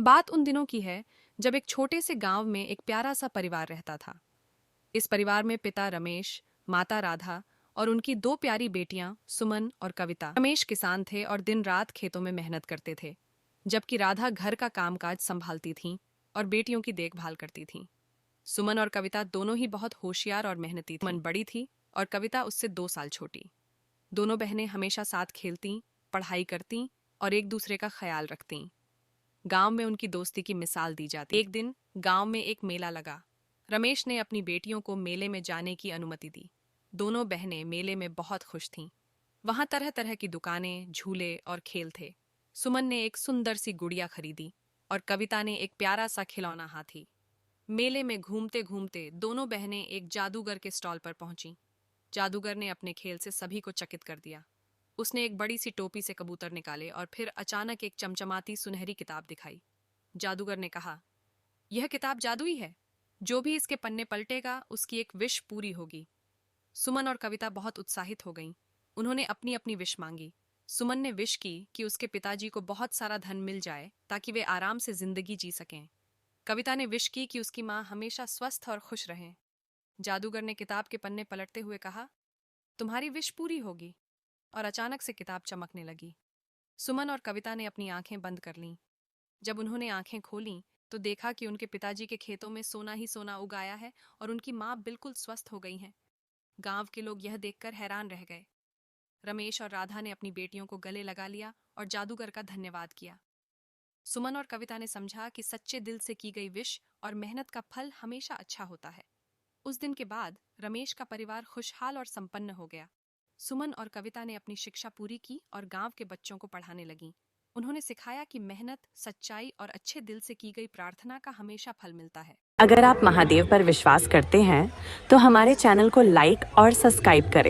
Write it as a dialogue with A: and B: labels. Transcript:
A: बात उन दिनों की है जब एक छोटे से गांव में एक प्यारा सा परिवार रहता था। इस परिवार में पिता रमेश, माता राधा और उनकी दो प्यारी बेटियां सुमन और कविता। रमेश किसान थे और दिन रात खेतों में मेहनत करते थे, जबकि राधा घर का कामकाज संभालती थीं और बेटियों की देखभाल करती थीं। सुमन और कविता दोनों ही बहुत होशियार और मेहनती थीं। सुमन बड़ी थी और कविता उससे 2 साल छोटी। दोनों बहनें हमेशा साथ खेलतीं, पढ़ाई करतीं और एक दूसरे का ख्याल रखतीं। गांव में उनकी दोस्ती की मिसाल दी जाती। एक दिन गांव में एक मेला लगा। रमेश ने अपनी बेटियों को मेले में जाने की अनुमति दी। दोनों बहनें मेले में बहुत खुश थीं। वहां तरह तरह की दुकानें, झूले और खेल थे। सुमन ने एक सुंदर सी गुड़िया खरीदी और कविता ने एक प्यारा सा खिलौना हाथी। मेले में घूमते घूमते दोनों बहनें एक जादूगर के स्टॉल पर पहुंची। जादूगर ने अपने खेल से सभी को चकित कर दिया। उसने एक बड़ी सी टोपी से कबूतर निकाले और फिर अचानक एक चमचमाती सुनहरी किताब दिखाई। जादूगर ने कहा, यह किताब जादुई है। जो भी इसके पन्ने पलटेगा उसकी एक विश पूरी होगी। सुमन और कविता बहुत उत्साहित हो गईं। उन्होंने अपनी अपनी विश मांगी। सुमन ने विश की कि उसके पिताजी को बहुत सारा धन मिल जाए ताकि वे आराम से जिंदगी जी सकें। कविता ने विश की कि उसकी माँ हमेशा स्वस्थ और खुश रहें। जादूगर ने किताब के पन्ने पलटते हुए कहा, तुम्हारी विश पूरी होगी। और अचानक से किताब चमकने लगी। सुमन और कविता ने अपनी आंखें बंद कर लीं। जब उन्होंने आंखें खोलीं तो देखा कि उनके पिताजी के खेतों में सोना ही सोना उगाया है और उनकी माँ बिल्कुल स्वस्थ हो गई हैं। गांव के लोग यह देखकर हैरान रह गए। रमेश और राधा ने अपनी बेटियों को गले लगा लिया और जादूगर का धन्यवाद किया। सुमन और कविता ने समझा कि सच्चे दिल से की गई विश और मेहनत का फल हमेशा अच्छा होता है। उस दिन के बाद रमेश का परिवार खुशहाल और संपन्न हो गया। सुमन और कविता ने अपनी शिक्षा पूरी की और गांव के बच्चों को पढ़ाने लगीं। उन्होंने सिखाया कि मेहनत, सच्चाई और अच्छे दिल से की गई प्रार्थना का हमेशा फल मिलता है।
B: अगर आप महादेव पर विश्वास करते हैं तो हमारे चैनल को लाइक और सब्सक्राइब करें।